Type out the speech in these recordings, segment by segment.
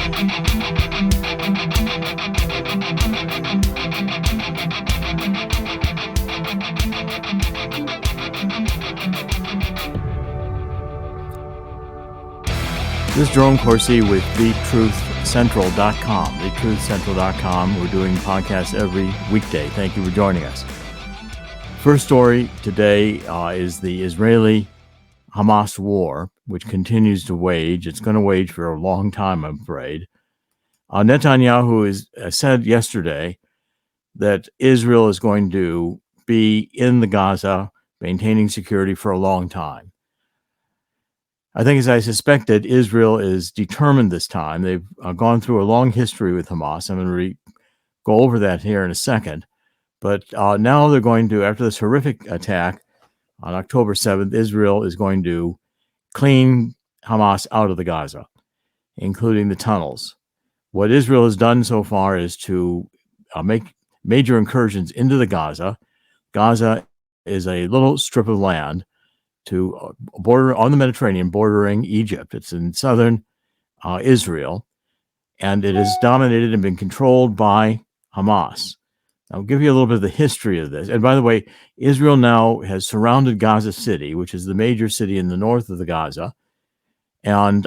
This is Jerome Corsi with TheTruthCentral.com. TheTruthCentral.com. We're doing podcasts every weekday. Thank you for joining us. First story today is the Israeli-Hamas war, which continues to wage. It's going to wage for a long time, I'm afraid. Netanyahu said yesterday that Israel is going to be in the Gaza, maintaining security for a long time. I think, as I suspected, Israel is determined this time. They've gone through a long history with Hamas. I'm going to go over that here in a second. But now they're going to, after this horrific attack on October 7th, Israel is going to clean Hamas out of the Gaza, including the tunnels. What Israel has done so far is to make major incursions into the Gaza. Gaza is a little strip of land to border on the Mediterranean, bordering Egypt. It's in southern Israel, and it is dominated and been controlled by Hamas. I'll give you a little bit of the history of this. And by the way, Israel now has surrounded Gaza City, which is the major city in the north of the Gaza, and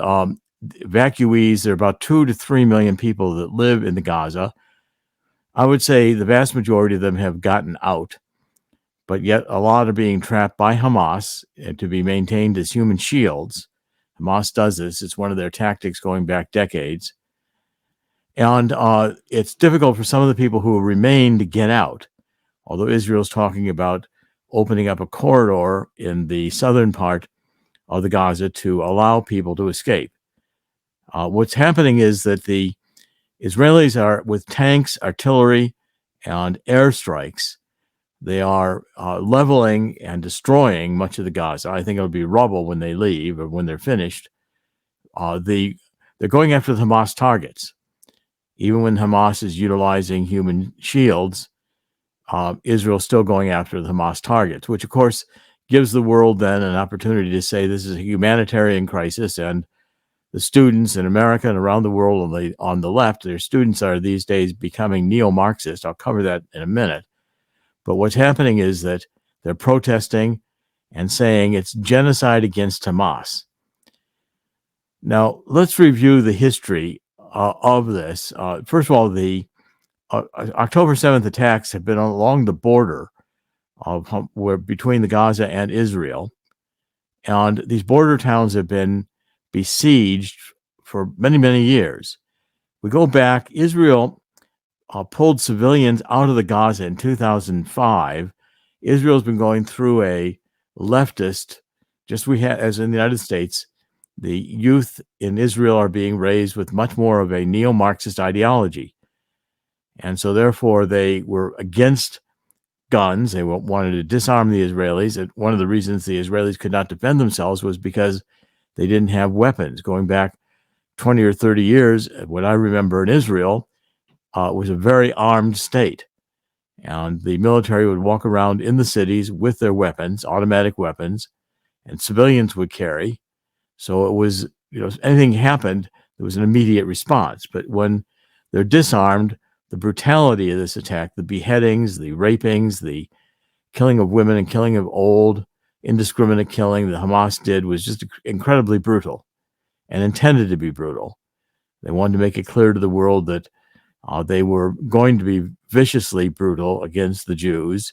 evacuees. There are about 2 to 3 million people that live in the Gaza. I would say the vast majority of them have gotten out, but yet a lot are being trapped by Hamas to be maintained as human shields. Hamas does this. It's one of their tactics going back decades. And it's difficult for some of the people who remain to get out, although Israel's talking about opening up a corridor in the southern part of the Gaza to allow people to escape. What's happening is that the Israelis are, with tanks, artillery, and airstrikes, they are leveling and destroying much of the Gaza. I think it'll be rubble when they leave or when they're finished. They're going after the Hamas targets. Even when Hamas is utilizing human shields, Israel's still going after the Hamas targets, which, of course, gives the world then an opportunity to say this is a humanitarian crisis, and the students in America and around the world on the left, their students are these days becoming neo-Marxist. I'll cover that in a minute. But what's happening is that they're protesting and saying it's genocide against Hamas. Now, let's review the history of this. First of all, the October 7th attacks have been along the border between the Gaza and Israel. And these border towns have been besieged for many, many years. We go back, Israel pulled civilians out of the Gaza in 2005. Israel's been going through a leftist, as in the United States, the youth in Israel are being raised with much more of a neo-Marxist ideology. And so therefore they were against guns. They wanted to disarm the Israelis. And one of the reasons the Israelis could not defend themselves was because they didn't have weapons. Going back 20 or 30 years, what I remember in Israel, was a very armed state. And the military would walk around in the cities with their weapons, automatic weapons, and civilians would carry. So it was, if anything happened, there was an immediate response. But when they're disarmed, the brutality of this attack, the beheadings, the rapings, the killing of women and killing of old, indiscriminate killing that Hamas did was just incredibly brutal and intended to be brutal. They wanted to make it clear to the world that they were going to be viciously brutal against the Jews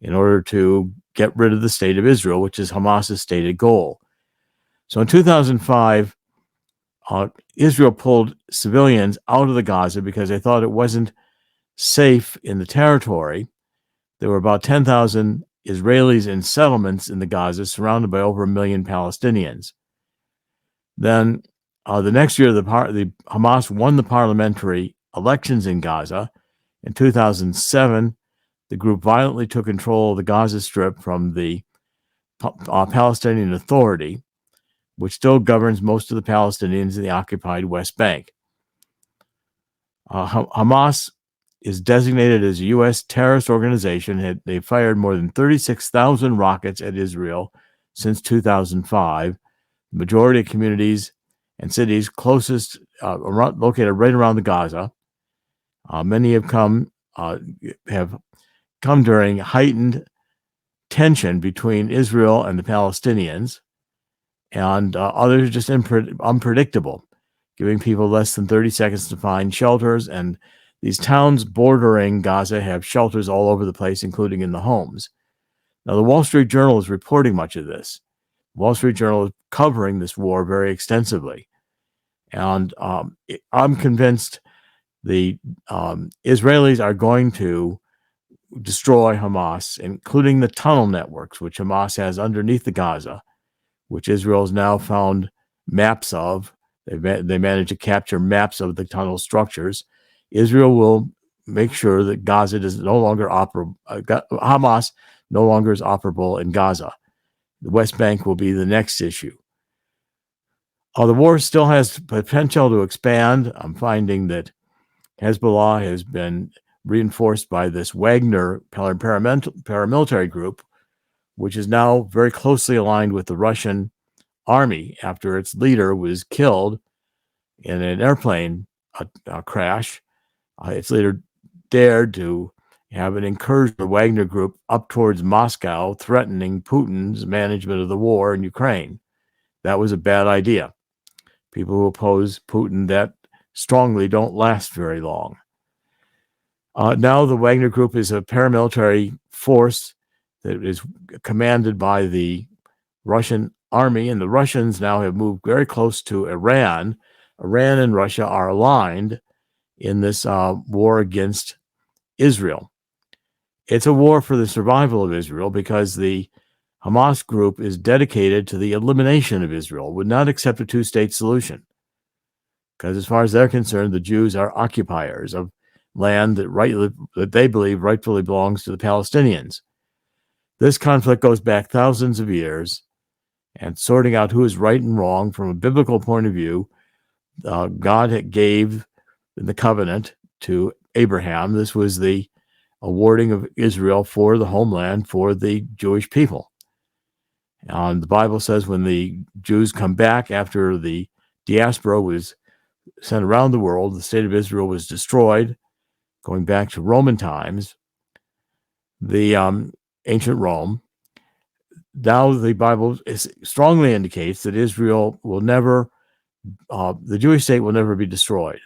in order to get rid of the state of Israel, which is Hamas's stated goal. So in 2005, Israel pulled civilians out of the Gaza because they thought it wasn't safe in the territory. There were about 10,000 Israelis in settlements in the Gaza, surrounded by over 1 million Palestinians. Then the next year, the Hamas won the parliamentary elections in Gaza. In 2007, the group violently took control of the Gaza Strip from the Palestinian Authority, which still governs most of the Palestinians in the occupied West Bank. Hamas is designated as a U.S. terrorist organization. They fired more than 36,000 rockets at Israel since 2005. The majority of communities and cities closest, located right around the Gaza. Many have come during heightened tension between Israel and the Palestinians, and others just unpredictable, giving people less than 30 seconds to find shelters. And these towns bordering Gaza have shelters all over the place, including in the homes. Now, the Wall Street Journal is reporting much of this. Wall Street Journal is covering this war very extensively. And I'm convinced the Israelis are going to destroy Hamas, including the tunnel networks, which Hamas has underneath the Gaza, which Israel has now found maps of. They managed to capture maps of the tunnel structures. Israel will make sure that Gaza is no longer operable. Hamas no longer is operable in Gaza. The West Bank will be the next issue. The war still has potential to expand. I'm finding that Hezbollah has been reinforced by this Wagner paramilitary group, which is now very closely aligned with the Russian army after its leader was killed in an airplane crash. Its leader dared to have an incursion of the Wagner group up towards Moscow, threatening Putin's management of the war in Ukraine. That was a bad idea. People who oppose Putin that strongly don't last very long. Now the Wagner Group is a paramilitary force that is commanded by the Russian army, and the Russians now have moved very close to Iran. Iran and Russia are aligned in this war against Israel. It's a war for the survival of Israel because the Hamas group is dedicated to the elimination of Israel, would not accept a two-state solution. Because as far as they're concerned, the Jews are occupiers of land that they believe rightfully belongs to the Palestinians. This conflict goes back thousands of years, and sorting out who is right and wrong from a biblical point of view, God gave the covenant to Abraham. This was the awarding of Israel for the homeland for the Jewish people. The Bible says when the Jews come back after the diaspora was sent around the world, the state of Israel was destroyed, going back to Roman times, the ancient Rome. Now the Bible strongly indicates that Israel will never, the Jewish state will never be destroyed.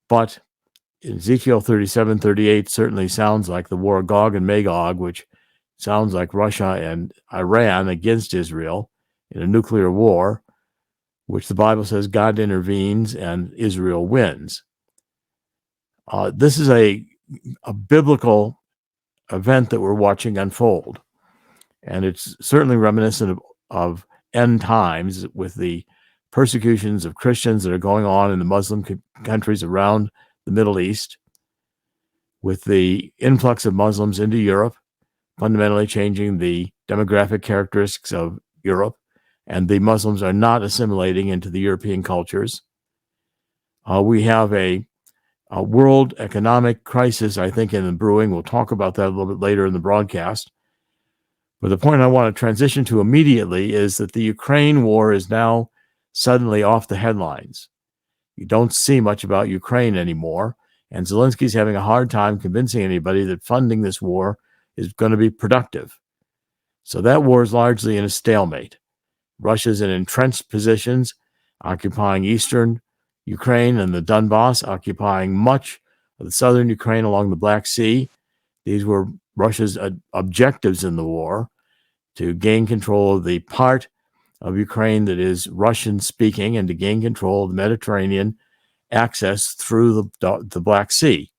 But Ezekiel 37:38 certainly sounds like the war of Gog and Magog, which sounds like Russia and Iran against Israel in a nuclear war, which the Bible says God intervenes and Israel wins. This is a biblical event that we're watching unfold. And it's certainly reminiscent of end times with the persecutions of Christians that are going on in the Muslim countries around the Middle East, with the influx of Muslims into Europe, fundamentally changing the demographic characteristics of Europe, and the Muslims are not assimilating into the European cultures. We have a world economic crisis, I think, in the brewing. We'll talk about that a little bit later in the broadcast. But the point I want to transition to immediately is that the Ukraine war is now suddenly off the headlines. You don't see much about Ukraine anymore, and Zelensky's having a hard time convincing anybody that funding this war is going to be productive. So that war is largely in a stalemate. Russia's in entrenched positions, occupying eastern Ukraine and the Donbass, occupying much of the southern Ukraine along the Black Sea. These were Russia's objectives in the war, to gain control of the part of Ukraine that is Russian-speaking and to gain control of the Mediterranean access through the Black Sea.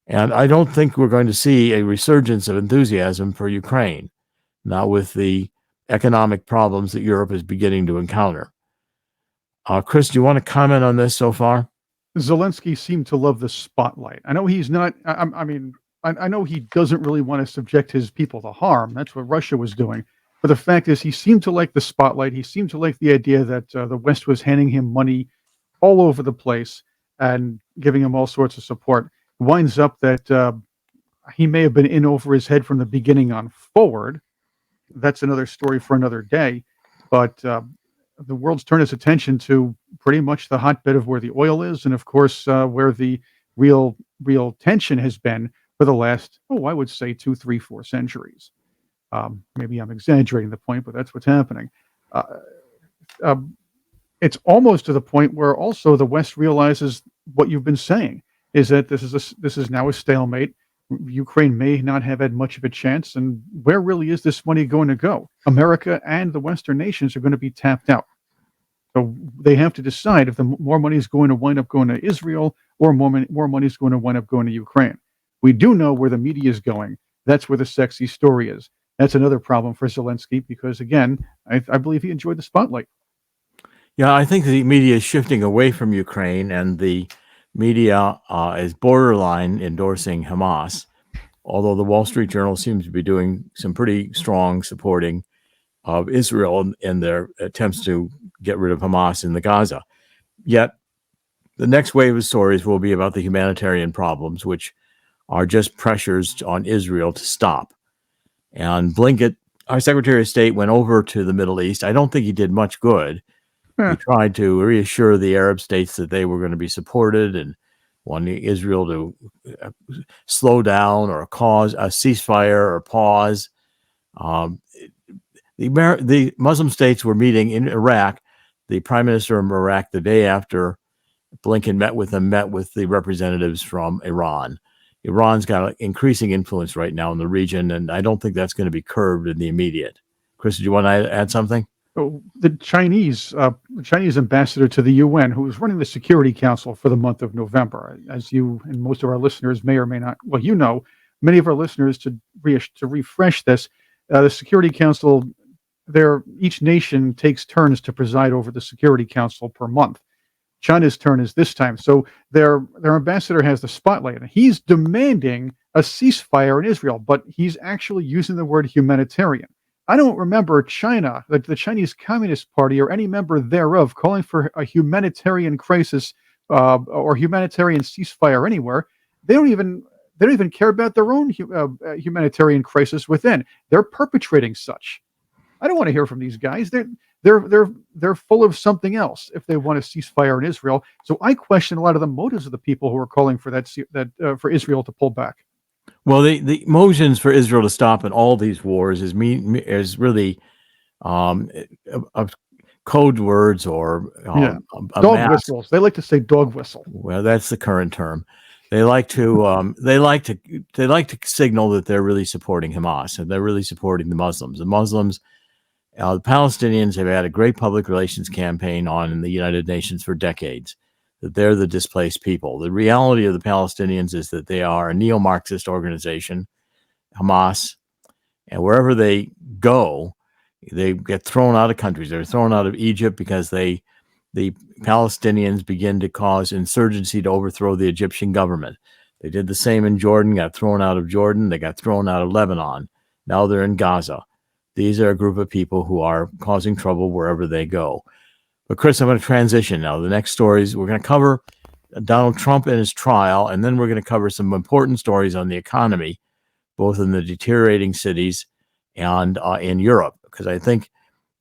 And I don't think we're going to see a resurgence of enthusiasm for Ukraine, not with the economic problems that Europe is beginning to encounter. Chris, do you want to comment on this so far? Zelensky seemed to love the spotlight. I know he's not, I know he doesn't really want to subject his people to harm. That's what Russia was doing. But the fact is, he seemed to like the spotlight. He seemed to like the idea that the West was handing him money all over the place and giving him all sorts of support. Winds up that he may have been in over his head from the beginning on forward. That's another story for another day. But the world's turned its attention to pretty much the hotbed of where the oil is, and of course, where the real tension has been for the last, I would say 2, 3, 4 centuries. Maybe I'm exaggerating the point, but that's what's happening. Uh, um, it's almost to the point where also the West realizes what you've been saying is that this is now a stalemate. Ukraine may not have had much of a chance, and where really is this money going to go? America and the Western nations are going to be tapped out. So they have to decide if the more money is going to wind up going to Israel or more money is going to wind up going to Ukraine. We do know where the media is going. That's where the sexy story is. That's another problem for Zelensky because, again, I believe he enjoyed the spotlight. Yeah, I think the media is shifting away from Ukraine, and the media is borderline endorsing Hamas, although the Wall Street Journal seems to be doing some pretty strong supporting of Israel in their attempts to get rid of Hamas in the Gaza. Yet, the next wave of stories will be about the humanitarian problems, which are just pressures on Israel to stop. And Blinken, our Secretary of State, went over to the Middle East. I don't think he did much good. He tried to reassure the Arab states that they were going to be supported and wanted Israel to slow down or cause a ceasefire or pause. The Muslim states were meeting in Iraq. The prime minister of Iraq, the day after Blinken met with the representatives from Iran. Iran's got an increasing influence right now in the region, and I don't think that's going to be curbed in the immediate. Chris, do you want to add something? The Chinese ambassador to the UN, who was running the Security Council for the month of November, as you and most of our listeners may or may not, many of our listeners to refresh this, the Security Council, each nation takes turns to preside over the Security Council per month. China's turn is this time, so their ambassador has the spotlight, and he's demanding a ceasefire in Israel, but he's actually using the word humanitarian. I don't remember China, the Chinese Communist Party, or any member thereof calling for a humanitarian crisis or humanitarian ceasefire anywhere. They don't even care about their own humanitarian crisis within. They're perpetrating such. I don't want to hear from these guys. They're full of something else if they want a ceasefire in Israel. So I question a lot of the motives of the people who are calling for for Israel to pull back. Well, the motions for Israel to stop in all these wars is really code words or dog whistles. They like to say dog whistle. Well, that's the current term. They like to signal that they're really supporting Hamas and they're really supporting the Muslims. The Palestinians have had a great public relations campaign on in the United Nations for decades, that they're the displaced people. The reality of the Palestinians is that they are a neo-Marxist organization, Hamas, and wherever they go, they get thrown out of countries. They're thrown out of Egypt because the Palestinians begin to cause insurgency to overthrow the Egyptian government. They did the same in Jordan, got thrown out of Jordan. They got thrown out of Lebanon. Now they're in Gaza. These are a group of people who are causing trouble wherever they go. But Chris, I'm going to transition now. The next stories, we're going to cover Donald Trump and his trial, and then we're going to cover some important stories on the economy, both in the deteriorating cities and in Europe, because I think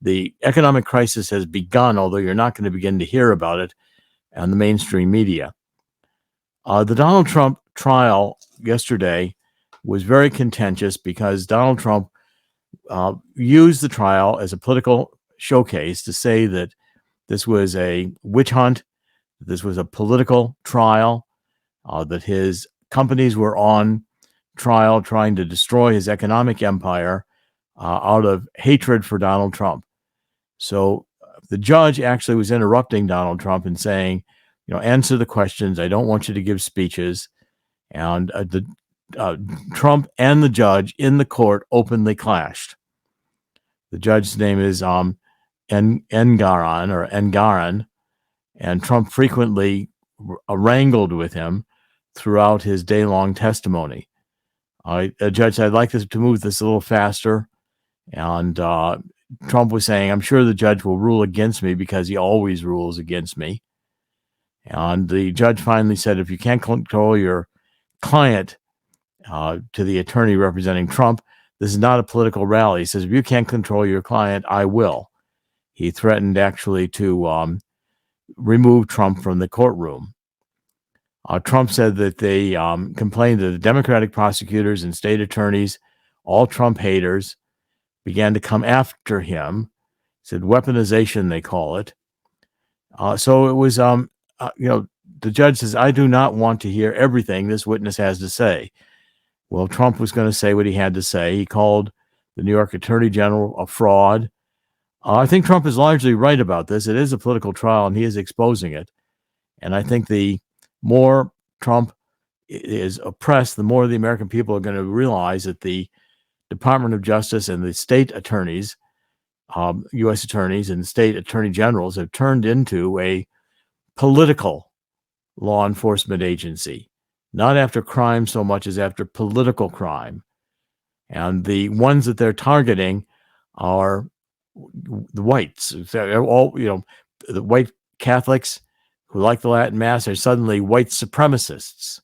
the economic crisis has begun, although you're not going to begin to hear about it on the mainstream media. The Donald Trump trial yesterday was very contentious because Donald Trump used the trial as a political showcase to say that this was a witch hunt, this was a political trial, that his companies were on trial trying to destroy his economic empire out of hatred for Donald Trump. So the judge actually was interrupting Donald Trump and saying, answer the questions. I don't want you to give speeches. And Trump and the judge in the court openly clashed. The judge's name is Engaran, and Trump frequently wrangled with him throughout his day-long testimony. Judge, I'd like to move this a little faster. And Trump was saying, I'm sure the judge will rule against me because he always rules against me. And the judge finally said, if you can't control your client, to the attorney representing Trump, this is not a political rally. He says, if you can't control your client, I will. He threatened actually to remove Trump from the courtroom. Trump said that they complained that the Democratic prosecutors and state attorneys, all Trump haters, began to come after him. He said weaponization, they call it. So it was, the judge says, I do not want to hear everything this witness has to say. Well, Trump was going to say what he had to say. He called the New York Attorney General a fraud. I think Trump is largely right about this. It is a political trial, and he is exposing it. And I think the more Trump is oppressed, the more the American people are going to realize that the Department of Justice and the state attorneys, U.S. attorneys and state attorney generals, have turned into a political law enforcement agency, not after crime so much as after political crime. And the ones that they're targeting are the whites. They're all, the white Catholics who like the Latin Mass are suddenly white supremacists.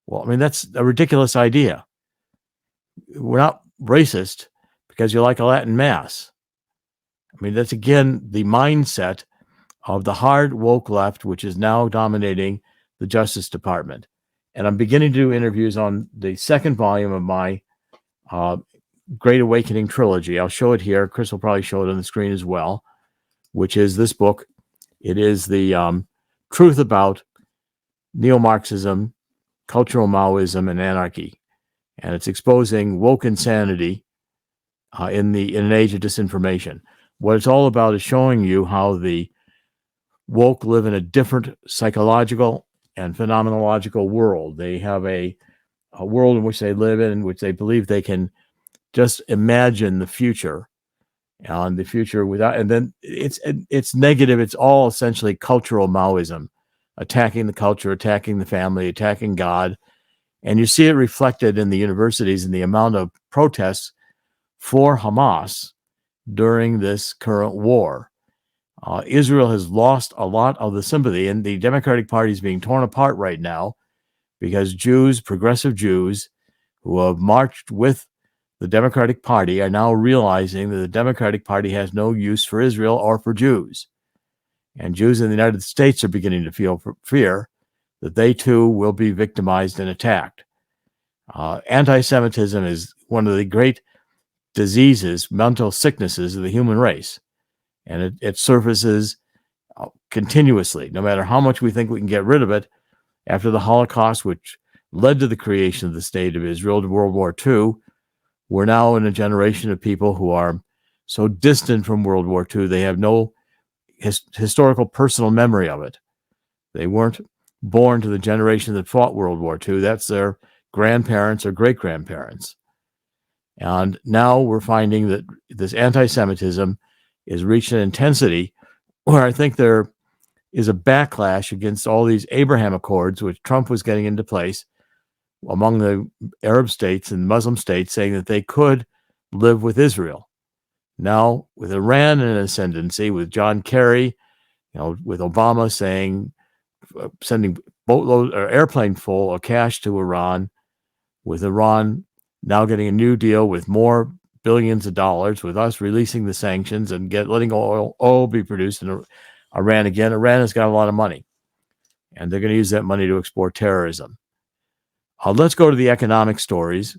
Well, I mean, that's a ridiculous idea. We're not racist because you like a Latin Mass. I mean, that's, again, the mindset of the hard woke left, which is now dominating the Justice Department. And I'm beginning to do interviews on the second volume of my Great Awakening trilogy. I'll show it here. Chris will probably show it on the screen as well, which is this book. It is the truth about neo-Marxism, cultural Maoism, and anarchy. And it's exposing woke insanity in an age of disinformation. What it's all about is showing you how the woke live in a different psychological and phenomenological world. They have a world in which they live in which they believe they can just imagine the future, and the future without, and then it's negative. It's all essentially cultural Maoism, attacking the culture, attacking the family, attacking God. And you see it reflected in the universities and the amount of protests for Hamas during this current war. Israel has lost a lot of the sympathy, and the Democratic Party is being torn apart right now because Jews, progressive Jews, who have marched with the Democratic Party, are now realizing that the Democratic Party has no use for Israel or for Jews. And Jews in the United States are beginning to feel fear that they too will be victimized and attacked. Anti-Semitism is one of the great diseases, mental sicknesses of the human race. And it surfaces continuously, no matter how much we think we can get rid of it. After the Holocaust, which led to the creation of the State of Israel, to World War II, we're now in a generation of people who are so distant from World War II, they have no historical personal memory of it. They weren't born to the generation that fought World War II. That's their grandparents or great-grandparents. And now we're finding that this anti-Semitism is reached an intensity where I think there is a backlash against all these Abraham Accords, which Trump was getting into place among the Arab states and Muslim states, saying that they could live with Israel. Now, with Iran in ascendancy, with John Kerry, with Obama saying, sending boatload or airplane full of cash to Iran, with Iran now getting a new deal with more billions of dollars, with us releasing the sanctions and letting oil be produced in Iran again. Iran has got a lot of money, and they're going to use that money to export terrorism. Let's go to the economic stories,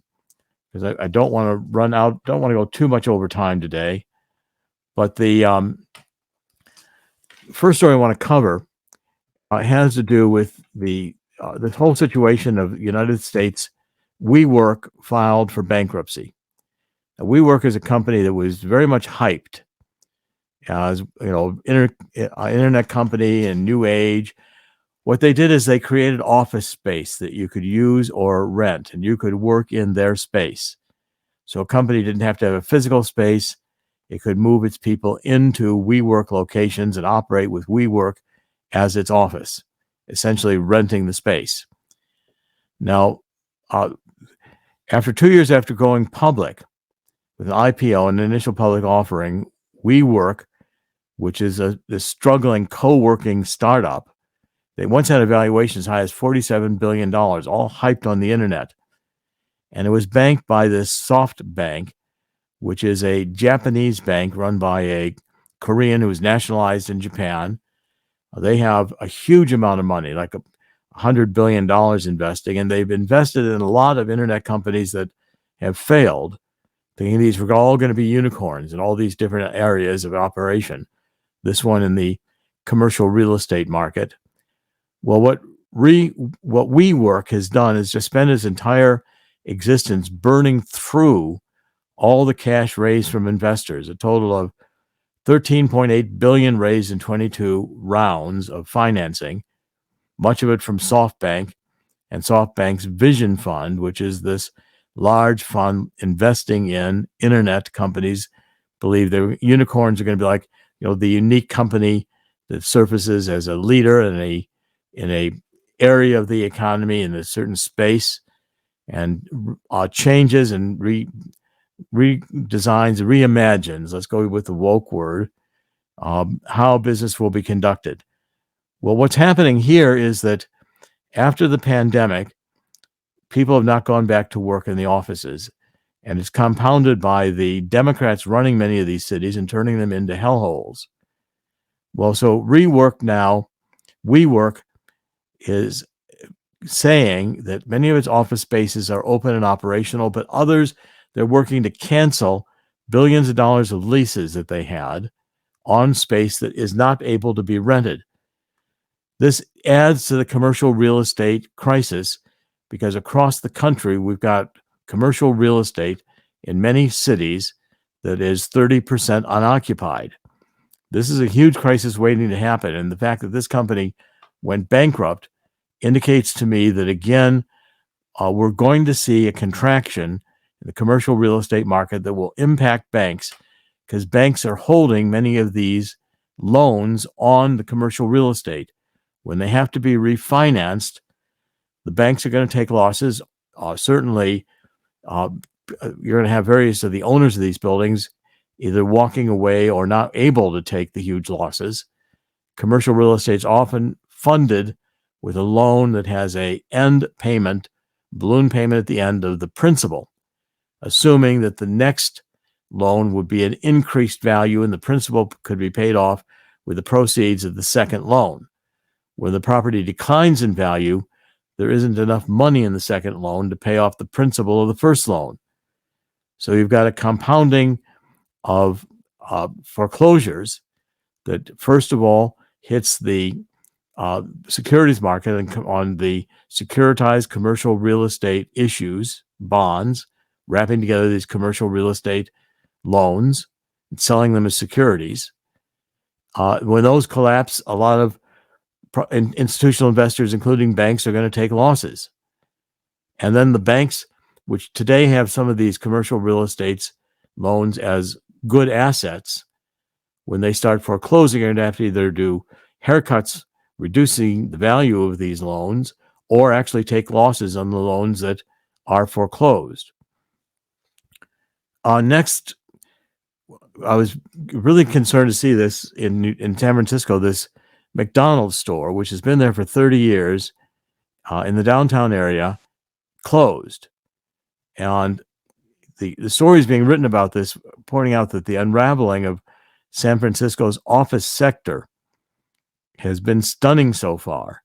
because I don't want to run out, don't want to go too much over time today. But the first story I want to cover has to do with this whole situation of the United States. WeWork filed for bankruptcy. Now, WeWork is a company that was very much hyped as internet company and new age. What they did is they created office space that you could use or rent, and you could work in their space. So a company didn't have to have a physical space. It could move its people into WeWork locations and operate with WeWork as its office, essentially renting the space. Now, after 2 years after going public with an IPO, an initial public offering, WeWork, which is this struggling co-working startup, they once had a valuation as high as $47 billion, all hyped on the internet. And it was banked by this SoftBank, which is a Japanese bank run by a Korean who was nationalized in Japan. They have a huge amount of money, like $100 billion investing, and they've invested in a lot of internet companies that have failed, thinking these were all going to be unicorns in all these different areas of operation. This one in the commercial real estate market. Well, what WeWork has done is just spend its entire existence burning through all the cash raised from investors, a total of $13.8 billion raised in 22 rounds of financing, much of it from SoftBank and SoftBank's Vision Fund, which is this large fund investing in internet companies. Believe their unicorns are going to be like, the unique company that surfaces as a leader in a area of the economy in a certain space, and changes and redesigns, reimagines. Let's go with the woke word. How business will be conducted. Well, what's happening here is that after the pandemic, people have not gone back to work in the offices, and it's compounded by the Democrats running many of these cities and turning them into hellholes. Well, so WeWork is saying that many of its office spaces are open and operational, but others, they're working to cancel billions of dollars of leases that they had on space that is not able to be rented. This adds to the commercial real estate crisis because across the country, we've got commercial real estate in many cities that is 30% unoccupied. This is a huge crisis waiting to happen. And the fact that this company went bankrupt indicates to me that, again, we're going to see a contraction in the commercial real estate market that will impact banks, because banks are holding many of these loans on the commercial real estate. When they have to be refinanced, the banks are going to take losses. Certainly, you're going to have various of the owners of these buildings either walking away or not able to take the huge losses. Commercial real estate is often funded with a loan that has a end payment, balloon payment at the end of the principal, assuming that the next loan would be an increased value and the principal could be paid off with the proceeds of the second loan. When the property declines in value, there isn't enough money in the second loan to pay off the principal of the first loan. So you've got a compounding of foreclosures that, first of all, hits the securities market and on the securitized commercial real estate issues, bonds, wrapping together these commercial real estate loans and selling them as securities. When those collapse, a lot of institutional investors, including banks, are going to take losses. And then the banks, which today have some of these commercial real estate loans as good assets, when they start foreclosing, are going to have to either do haircuts, reducing the value of these loans, or actually take losses on the loans that are foreclosed. Next, I was really concerned to see this in San Francisco, this McDonald's store, which has been there for 30 years in the downtown area, closed. And the stories being written about this, pointing out that the unraveling of San Francisco's office sector has been stunning so far.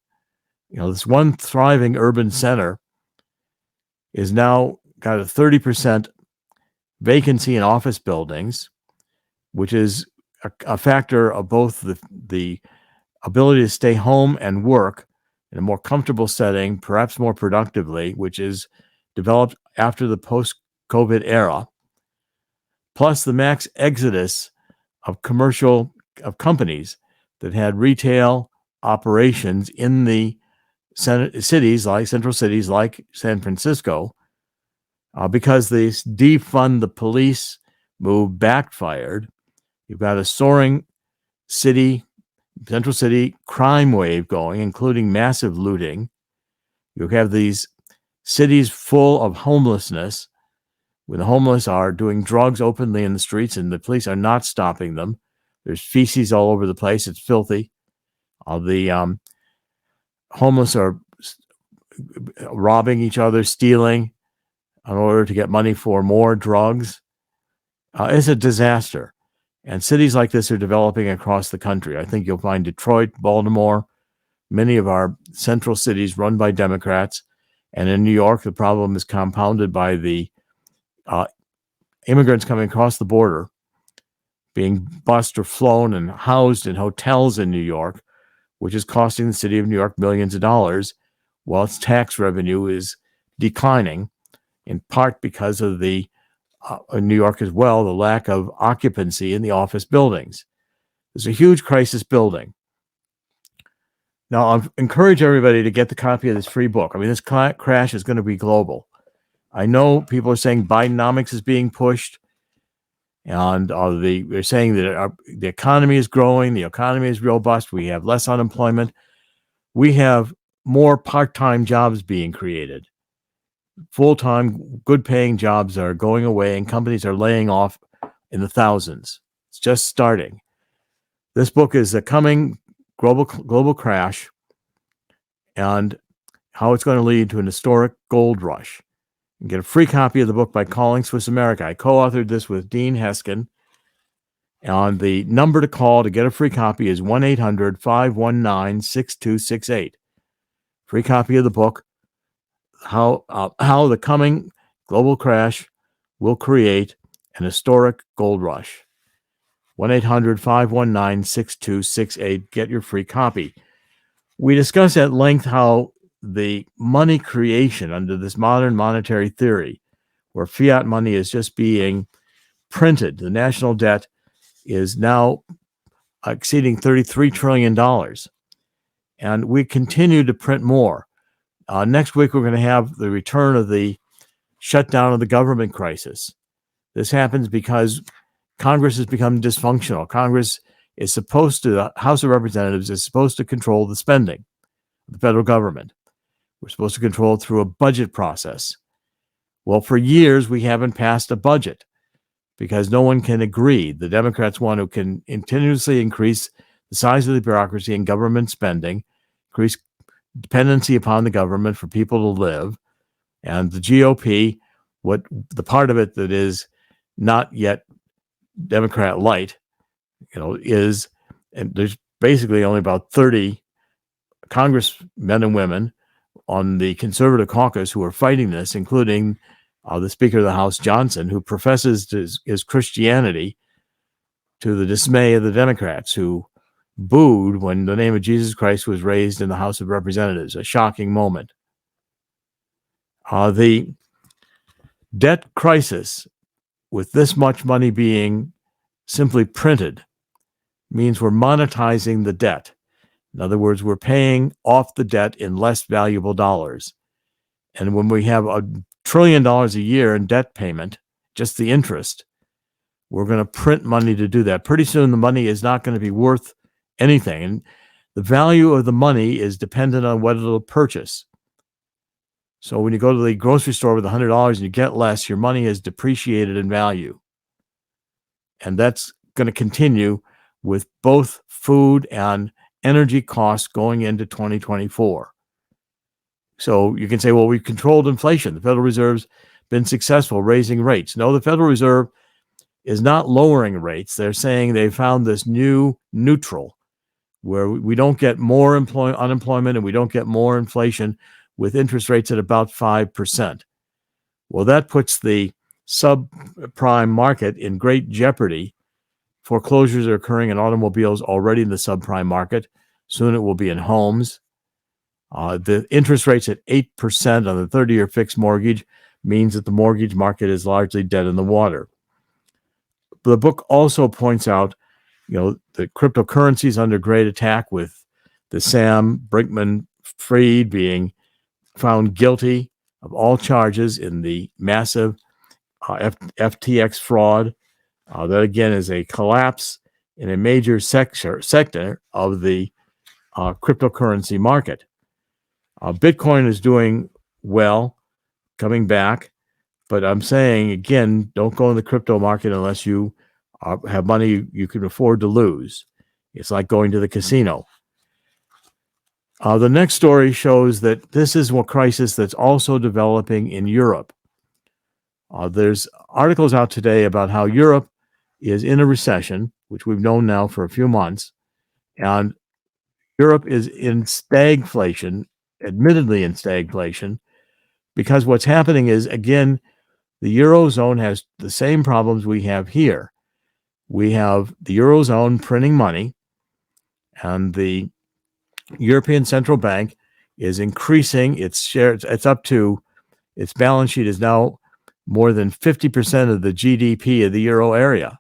This one thriving urban center is now got a 30% vacancy in office buildings, which is a factor of both the ability to stay home and work in a more comfortable setting, perhaps more productively, which is developed after the post-COVID era, plus the max exodus of companies that had retail operations in the central cities like San Francisco, because this defund the police move backfired. You've got a soaring central city crime wave going, including massive looting. You have these cities full of homelessness, when the homeless are doing drugs openly in the streets and the police are not stopping them. There's feces all over the place. It's filthy. The homeless are robbing each other, stealing in order to get money for more drugs. It's a disaster. And cities like this are developing across the country. I think you'll find Detroit, Baltimore, many of our central cities run by Democrats. And in New York, the problem is compounded by the immigrants coming across the border, being bused or flown and housed in hotels in New York, which is costing the city of New York millions of dollars, while its tax revenue is declining, in part because of the in New York as well, the lack of occupancy in the office buildings. There's a huge crisis building. Now, I encourage everybody to get the copy of this free book. I mean, this crash is going to be global. I know people are saying Bidenomics is being pushed, and they're saying that the economy is growing, the economy is robust, we have less unemployment, we have more part-time jobs being created. Full-time, good-paying jobs are going away, and companies are laying off in the thousands. It's just starting. This book is a coming global crash and how it's going to lead to an historic gold rush. You can get a free copy of the book by calling Swiss America. I co-authored this with Dean Heskin. And the number to call to get a free copy is 1-800-519-6268. Free copy of the book, how the coming global crash will create an historic gold rush. 1-800-519-6268. Get your free copy. We discuss at length how the money creation under this modern monetary theory, where fiat money is just being printed, the national debt is now exceeding $33 trillion. And we continue to print more. Next week, we're going to have the return of the shutdown of the government crisis. This happens because Congress has become dysfunctional. Congress is supposed to, the House of Representatives is supposed to control the spending of the federal government. We're supposed to control it through a budget process. Well, for years, we haven't passed a budget because no one can agree. The Democrats want to continuously increase the size of the bureaucracy and government spending, increase dependency upon the government for people to live. And the GOP, what the part of it that is not yet Democrat light, is, and there's basically only about 30 congressmen and women on the conservative caucus who are fighting this, including the Speaker of the House, Johnson, who professes his Christianity to the dismay of the Democrats, who booed when the name of Jesus Christ was raised in the House of Representatives, a shocking moment. The debt crisis, with this much money being simply printed, means we're monetizing the debt. In other words, we're paying off the debt in less valuable dollars. And when we have $1 trillion a year in debt payment, just the interest, we're going to print money to do that. Pretty soon, the money is not going to be worth anything. And the value of the money is dependent on what it'll purchase. So when you go to the grocery store with $100 and you get less, your money is depreciated in value. And that's going to continue with both food and energy costs going into 2024. So you can say, well, we've controlled inflation. The Federal Reserve's been successful raising rates. No, the Federal Reserve is not lowering rates. They're saying they found this new neutral where we don't get more unemployment and we don't get more inflation with interest rates at about 5%. Well, that puts the subprime market in great jeopardy. Foreclosures are occurring in automobiles already in the subprime market. Soon it will be in homes. The interest rates at 8% on the 30-year fixed mortgage means that the mortgage market is largely dead in the water. The book also points out, the cryptocurrency is under great attack, with the Sam Brinkman-Fried being found guilty of all charges in the massive FTX fraud. That again is a collapse in a major sector of the cryptocurrency market. Bitcoin is doing well, coming back, but I'm saying again, don't go in the crypto market unless you have money you can afford to lose. It's like going to the casino. The next story shows that this is a crisis that's also developing in Europe. There's articles out today about how Europe is in a recession. which we've known now for a few months, and Europe is in stagflation, admittedly in stagflation, because what's happening is, again, the Eurozone has the same problems we have here. We have the Eurozone printing money, and the European Central Bank is increasing its share. It's up to, its balance sheet is now more than 50% of the GDP of the euro area.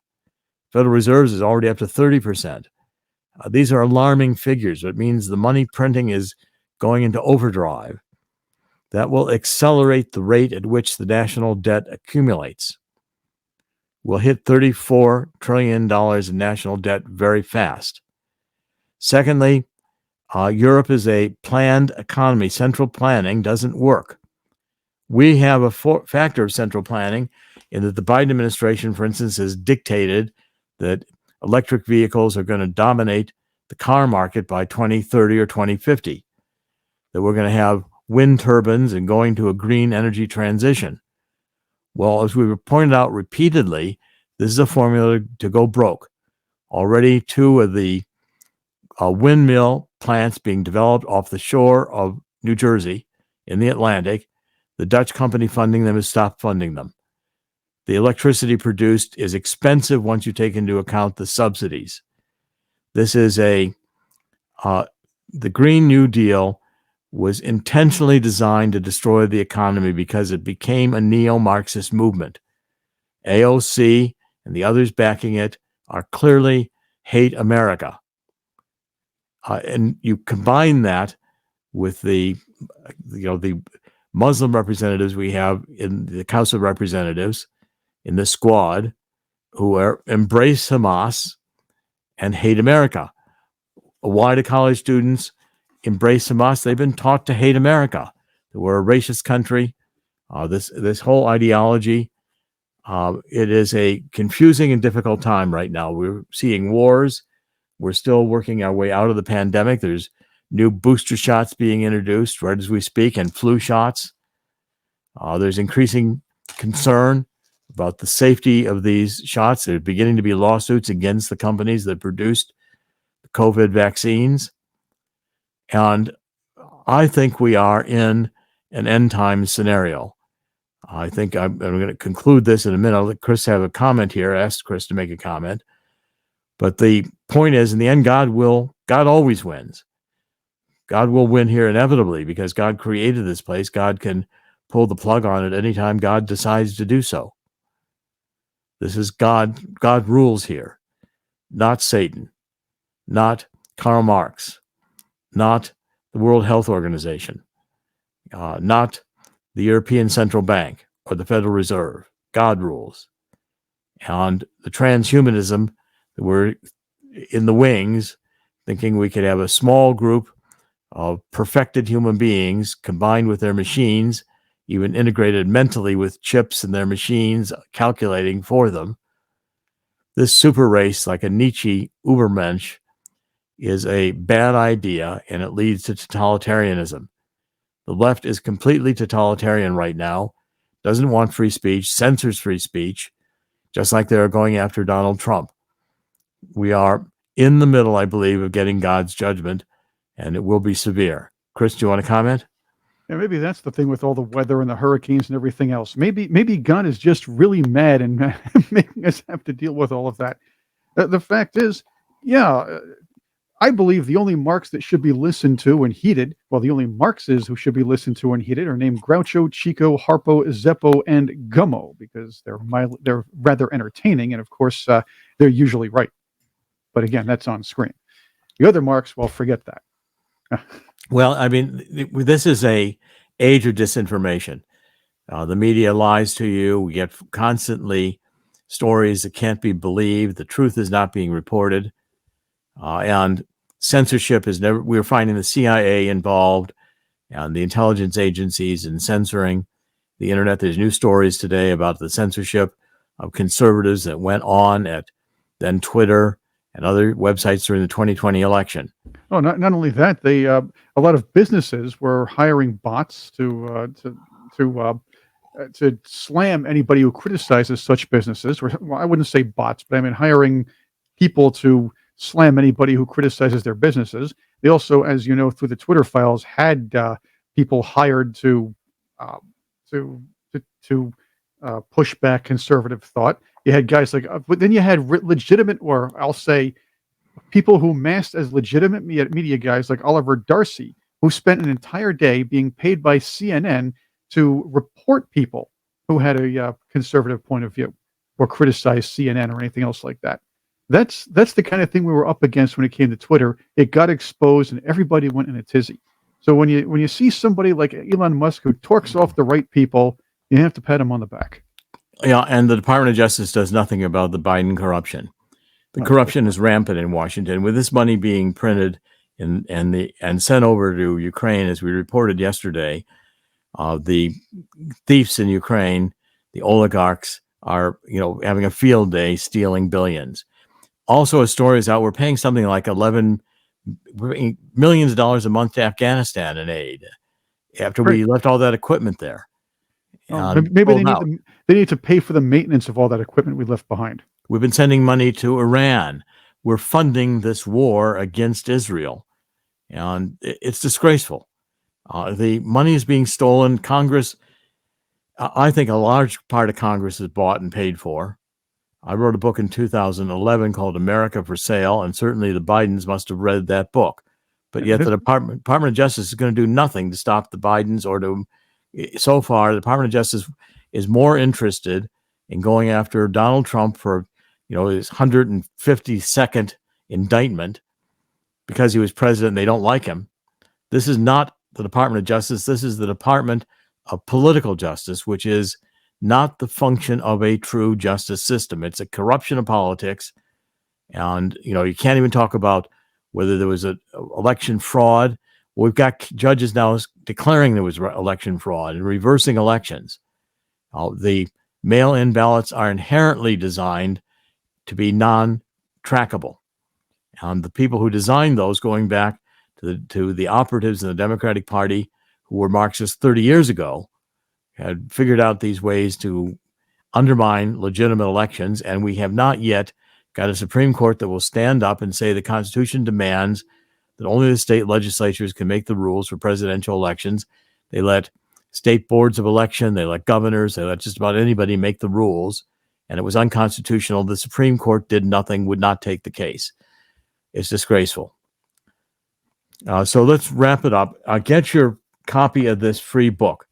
Federal Reserve is already up to 30%. These are alarming figures. It means the money printing is going into overdrive. That will accelerate the rate at which the national debt accumulates. We'll hit $34 trillion in national debt very fast. Secondly, Europe is a planned economy. Central planning doesn't work. We have a factor of central planning in that the Biden administration, for instance, has dictated that electric vehicles are going to dominate the car market by 2030 or 2050, that we're going to have wind turbines and going to a green energy transition. Well, as we were pointed out repeatedly, this is a formula to go broke. Already 2 of the windmill plants being developed off the shore of New Jersey in the Atlantic, the Dutch company funding them has stopped funding them. The electricity produced is expensive once you take into account the subsidies. This is the Green New Deal was intentionally designed to destroy the economy because it became a neo-Marxist movement. AOC and the others backing it are clearly hate America. And you combine that with the Muslim representatives we have in the House of Representatives, in the squad, who embrace Hamas and hate America. Why do college students embrace Hamas? They've been taught to hate America. That we're a racist country. This whole ideology, it is a confusing and difficult time right now. We're seeing wars. We're still working our way out of the pandemic. There's new booster shots being introduced right as we speak, and flu shots. There's increasing concern about the safety of these shots. There's beginning to be lawsuits against the companies that produced the COVID vaccines. And I think we are in an end time scenario. I think I'm going to conclude this in a minute. I'll let Chris have a comment here. I asked Chris to make a comment. But the point is, in the end, God always wins. God will win here inevitably because God created this place. God can pull the plug on it anytime God decides to do so. This is God. God rules here, not Satan, not Karl Marx, not the World Health Organization, not the European Central Bank or the Federal Reserve. God rules. And the transhumanism that we're in the wings, thinking we could have a small group of perfected human beings combined with their machines, even integrated mentally with chips in their machines, calculating for them. This super race, like a Nietzsche Ubermensch, is a bad idea, and it leads to totalitarianism. The left is completely totalitarian right now, doesn't want free speech, censors free speech, just like they're going after Donald Trump. We are in the middle, I believe, of getting God's judgment, and it will be severe. Chris, do you want to comment? Yeah, maybe that's the thing with all the weather and the hurricanes and everything else. Maybe God is just really mad and making us have to deal with all of that. The fact is, I believe the only Marx that should be listened to and heeded, well, the only Marxes who should be listened to and heeded are named Groucho, Chico, Harpo, Zeppo, and Gummo, because they're rather entertaining, and of course, they're usually right. But again, that's on screen. The other Marx, well, forget that. Well, I mean, this is a age of disinformation. The media lies to you. We get constantly stories that can't be believed. The truth is not being reported. And censorship is never, we're finding the CIA involved and the intelligence agencies in censoring the internet. There's new stories today about the censorship of conservatives that went on at then Twitter and other websites during the 2020 election. Oh, not only that, they a lot of businesses were hiring bots to slam anybody who criticizes such businesses. Or, well, I wouldn't say bots, but I mean hiring people to slam anybody who criticizes their businesses. They also, as you know, through the Twitter files, had people hired to uh, to push back conservative thought. You had guys like, but then you had legitimate, or I'll say, people who masked as legitimate media guys like Oliver Darcy, who spent an entire day being paid by CNN to report people who had a conservative point of view or criticize CNN or anything else like that. That's the kind of thing we were up against when it came to Twitter. It got exposed and everybody went in a tizzy. So when you see somebody like Elon Musk who torques off the right people, you have to pat him on the back. Yeah, and the Department of Justice does nothing about the Biden corruption. The corruption is rampant in Washington. With this money being printed and sent over to Ukraine, as we reported yesterday, the thieves in Ukraine, the oligarchs, are having a field day stealing billions. Also, a story is out. We're paying something like millions of dollars a month to Afghanistan in aid after we left all that equipment there. Maybe they need to pay for the maintenance of all that equipment we left behind. We've been sending money to Iran. We're funding this war against Israel, and it's disgraceful. The money is being stolen. Congress, I think a large part of Congress is bought and paid for. I wrote a book in 2011 called America for Sale, and certainly the Bidens must have read that book. But yet the Department of Justice is going to do nothing to stop the Bidens or to. So far, the Department of Justice is more interested in going after Donald Trump for, his 152nd indictment because he was president and they don't like him. This is not the Department of Justice. This is the Department of Political Justice, which is not the function of a true justice system. It's a corruption of politics. And, you can't even talk about whether there was an election fraud. We've got judges now declaring there was election fraud and reversing elections. The mail-in ballots are inherently designed to be non-trackable. And the people who designed those, going back to the operatives in the Democratic Party who were Marxists 30 years ago, had figured out these ways to undermine legitimate elections. And we have not yet got a Supreme Court that will stand up and say the Constitution demands that only the state legislatures can make the rules for presidential elections. They let state boards of election, they let governors, they let just about anybody make the rules. And it was unconstitutional. The Supreme Court did nothing, would not take the case. It's disgraceful. So let's wrap it up. Get your copy of this free book.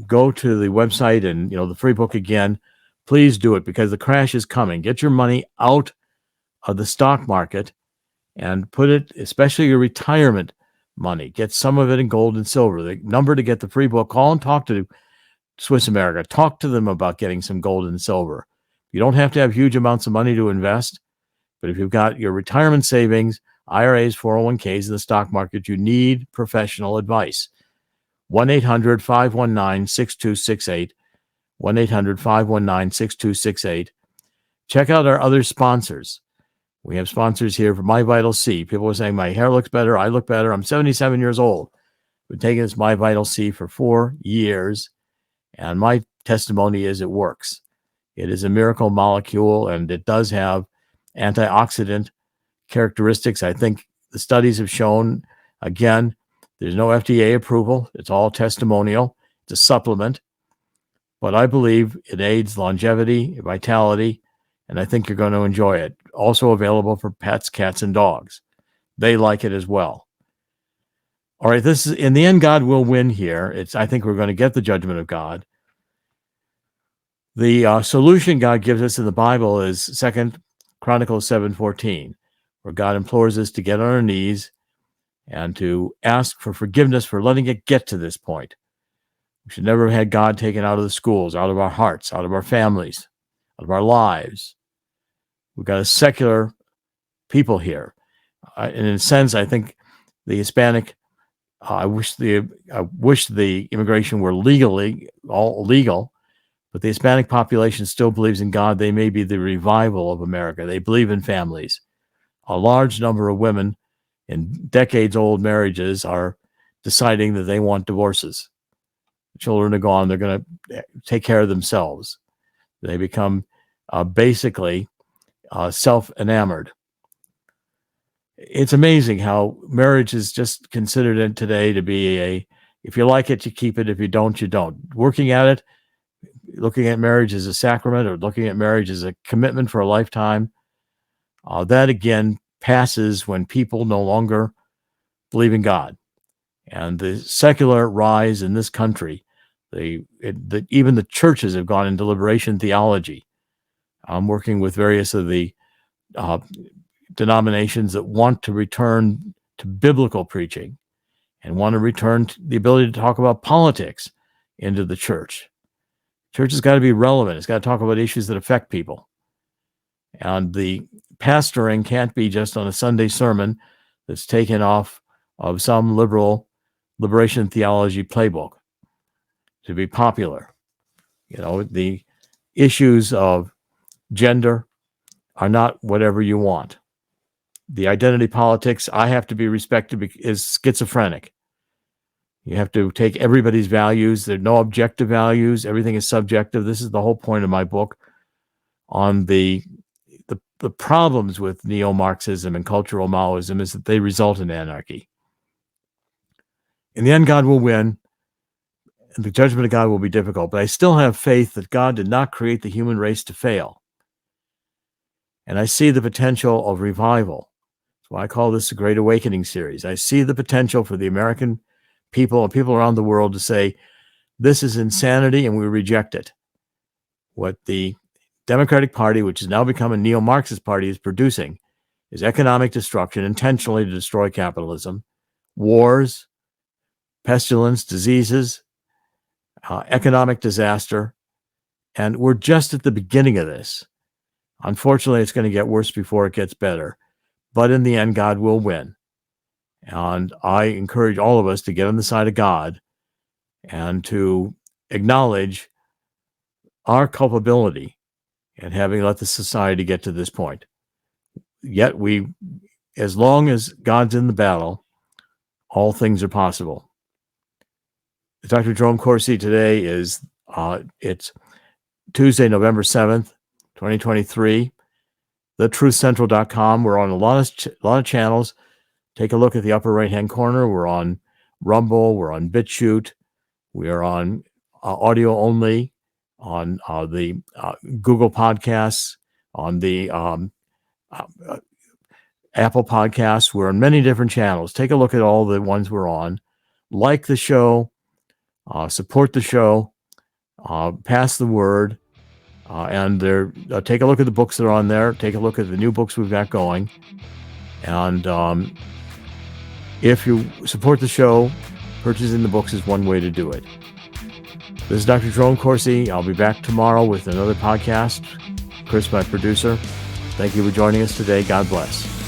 Go to the website and, the free book again. Please do it because the crash is coming. Get your money out of the stock market and put it, especially your retirement money. Get some of it in gold and silver. The number to get the free book, call and talk to Swiss America. Talk to them about getting some gold and silver. You don't have to have huge amounts of money to invest, but if you've got your retirement savings, IRAs, 401ks in the stock market, you need professional advice. 1-800-519-6268. 1-800-519-6268. Check out our other sponsors. We have sponsors here for My Vital C. People are saying, my hair looks better, I look better. I'm 77 years old. We've taken this My Vital C for 4 years, and my testimony is it works. It is a miracle molecule, and it does have antioxidant characteristics. I think the studies have shown, again, there's no FDA approval. It's all testimonial. It's a supplement. But I believe it aids longevity, vitality, and I think you're going to enjoy it. Also available for pets, cats, and dogs. They like it as well. All right, this is, in the end, God will win here. I think we're going to get the judgment of God. The solution God gives us in the Bible is 2 Chronicles 7:14, where God implores us to get on our knees and to ask for forgiveness for letting it get to this point. We should never have had God taken out of the schools, out of our hearts, out of our families, out of our lives. We've got a secular people here. And in a sense, I think the Hispanic, I wish the immigration were all legal, but the Hispanic population still believes in God. They may be the revival of America. They believe in families. A large number of women in decades-old marriages are deciding that they want divorces. The children are gone. They're going to take care of themselves. They become basically self-enamored. It's amazing how marriage is just considered today to be if you like it, you keep it. If you don't, you don't. Working at it, looking at marriage as a sacrament or looking at marriage as a commitment for a lifetime, that again passes when people no longer believe in God. And the secular rise in this country, even the churches have gone into liberation theology. I'm working with various of the denominations that want to return to biblical preaching and want to return to the ability to talk about politics into the church. Church has got to be relevant. It's got to talk about issues that affect people. And the pastoring can't be just on a Sunday sermon that's taken off of some liberal liberation theology playbook to be popular. The issues of gender are not whatever you want. The identity politics, I have to be respected, is schizophrenic. You have to take everybody's values. There are no objective values. Everything is subjective. This is the whole point of my book on the problems with neo-Marxism and cultural Maoism is that they result in anarchy. In the end, God will win, and the judgment of God will be difficult. But I still have faith that God did not create the human race to fail. And I see the potential of revival. That's why I call this the Great Awakening series. I see the potential for the American people and people around the world to say, this is insanity and we reject it. What the Democratic Party, which has now become a neo-Marxist party, is producing is economic destruction intentionally to destroy capitalism, wars, pestilence, diseases, economic disaster. And we're just at the beginning of this. Unfortunately, it's going to get worse before it gets better. But in the end, God will win. And I encourage all of us to get on the side of God and to acknowledge our culpability in having let the society get to this point. Yet as long as God's in the battle, all things are possible. Dr. Jerome Corsi today is, it's Tuesday, November 7th, 2023. thetruthcentral.com. We're on a lot of channels. Take a look at the upper right-hand corner. We're on Rumble. We're on BitChute. We are on audio only on the Google Podcasts, on the Apple Podcasts. We're on many different channels. Take a look at all the ones we're on. Like the show, support the show, pass the word, and take a look at the books that are on there. Take a look at the new books we've got going. And if you support the show, purchasing the books is one way to do it. This is Dr. Jerome Corsi. I'll be back tomorrow with another podcast. Chris, my producer. Thank you for joining us today. God bless.